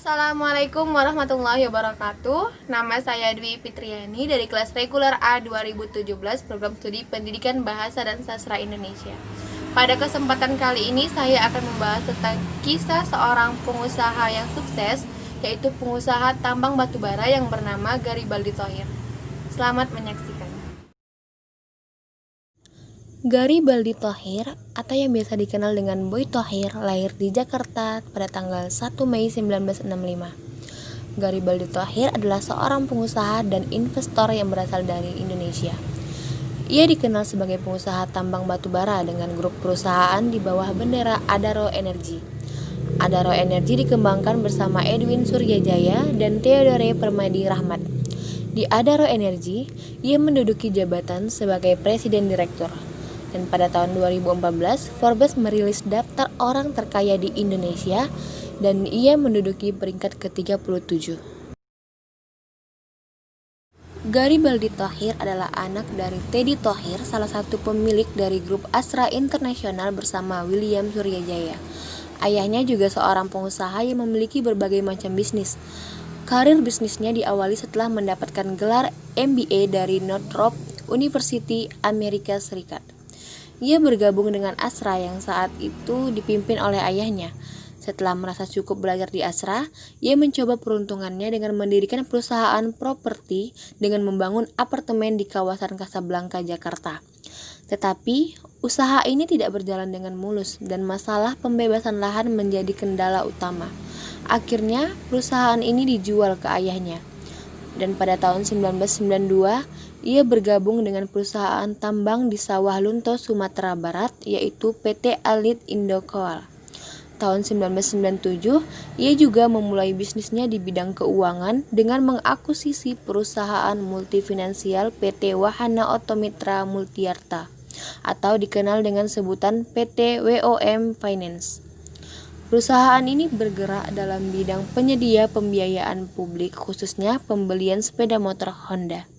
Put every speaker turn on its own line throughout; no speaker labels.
Assalamualaikum warahmatullahi wabarakatuh. Nama saya Dwi Fitriani dari kelas reguler A 2017 Program Studi Pendidikan Bahasa dan Sastra Indonesia. Pada kesempatan kali ini saya akan membahas tentang kisah seorang pengusaha yang sukses, yaitu pengusaha tambang batubara yang bernama Garibaldi Thohir. Selamat menyaksikan. Garibaldi Thohir atau yang biasa dikenal dengan Boy Thohir lahir di Jakarta pada tanggal 1 Mei 1965. Garibaldi Thohir adalah seorang pengusaha dan investor yang berasal dari Indonesia. Ia dikenal sebagai pengusaha tambang batubara dengan grup perusahaan di bawah bendera Adaro Energy. Adaro Energy dikembangkan bersama Edwin Suryajaya dan Theodore Permadi Rahmat. Di Adaro Energy, ia menduduki jabatan sebagai presiden direktur. Dan pada tahun 2014, Forbes merilis daftar orang terkaya di Indonesia dan ia menduduki peringkat ke-37. Garibaldi Thohir adalah anak dari Teddy Thohir, salah satu pemilik dari grup Astra International bersama William Suryajaya. Ayahnya juga seorang pengusaha yang memiliki berbagai macam bisnis. Karir bisnisnya diawali setelah mendapatkan gelar MBA dari Northrop University, Amerika Serikat. Ia bergabung dengan Astra yang saat itu dipimpin oleh ayahnya. Setelah merasa cukup belajar di Astra, ia mencoba peruntungannya dengan mendirikan perusahaan properti dengan membangun apartemen di kawasan Kasablanka, Jakarta. Tetapi, usaha ini tidak berjalan dengan mulus dan masalah pembebasan lahan menjadi kendala utama. Akhirnya, perusahaan ini dijual ke ayahnya. Dan pada tahun 1992, ia bergabung dengan perusahaan tambang di Sawah Lunto, Sumatera Barat, yaitu PT Alit Indo Coal. Tahun 1997, ia juga memulai bisnisnya di bidang keuangan dengan mengakuisisi perusahaan multifinansial PT Wahana Otomitra Multiarta, atau dikenal dengan sebutan PT WOM Finance. Perusahaan ini bergerak dalam bidang penyedia pembiayaan publik, khususnya pembelian sepeda motor Honda.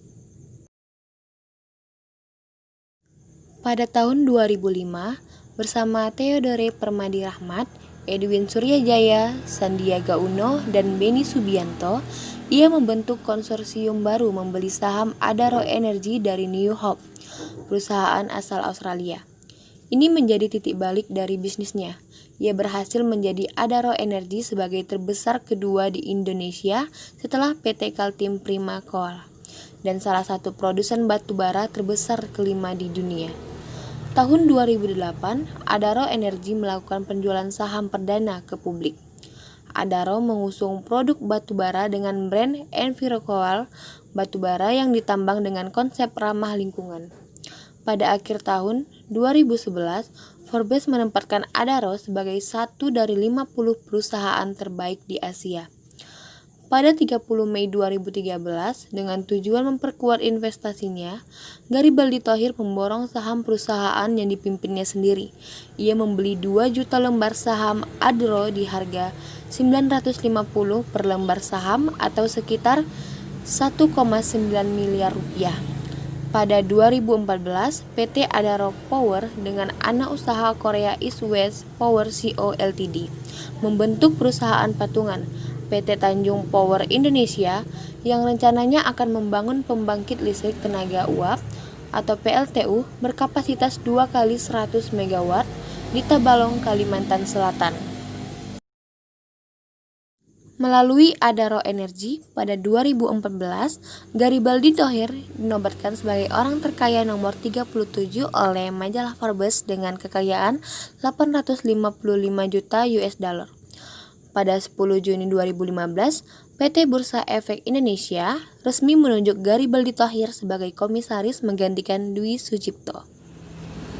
Pada tahun 2005, bersama Theodore Permadi Rahmat, Edwin Suryajaya, Sandiaga Uno, dan Beni Subianto, ia membentuk konsorsium baru membeli saham Adaro Energy dari New Hope, perusahaan asal Australia. Ini menjadi titik balik dari bisnisnya. Ia berhasil menjadi Adaro Energy sebagai terbesar kedua di Indonesia setelah PT Kaltim Prima Coal dan salah satu produsen batubara terbesar kelima di dunia. Tahun 2008, Adaro Energy melakukan penjualan saham perdana ke publik. Adaro mengusung produk batubara dengan brand EnviroCoal, batubara yang ditambang dengan konsep ramah lingkungan. Pada akhir tahun 2011, Forbes menempatkan Adaro sebagai satu dari 50 perusahaan terbaik di Asia. Pada 30 Mei 2013, dengan tujuan memperkuat investasinya, Garibaldi Thohir memborong saham perusahaan yang dipimpinnya sendiri. Ia membeli 2 juta lembar saham Adaro di harga 950 per lembar saham atau sekitar 1,9 miliar rupiah. Pada 2014, PT Adaro Power dengan anak usaha Korea East West Power Co. Ltd. membentuk perusahaan patungan PT Tanjung Power Indonesia yang rencananya akan membangun pembangkit listrik tenaga uap atau PLTU berkapasitas 2 kali 100 MW di Tabalong, Kalimantan Selatan. Melalui Adaro Energy pada 2014, Garibaldi Thohir dinobatkan sebagai orang terkaya nomor 37 oleh majalah Forbes dengan kekayaan 855 juta US dollar. Pada 10 Juni 2015, PT Bursa Efek Indonesia resmi menunjuk Garibaldi Thohir sebagai komisaris menggantikan Dwi Sucipto.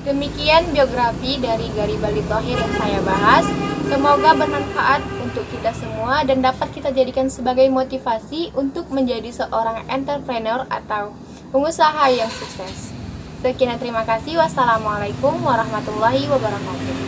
Demikian biografi dari Garibaldi Thohir yang saya bahas. Semoga bermanfaat untuk kita semua dan dapat kita jadikan sebagai motivasi untuk menjadi seorang entrepreneur atau pengusaha yang sukses. Sekian, terima kasih. Wassalamualaikum warahmatullahi wabarakatuh.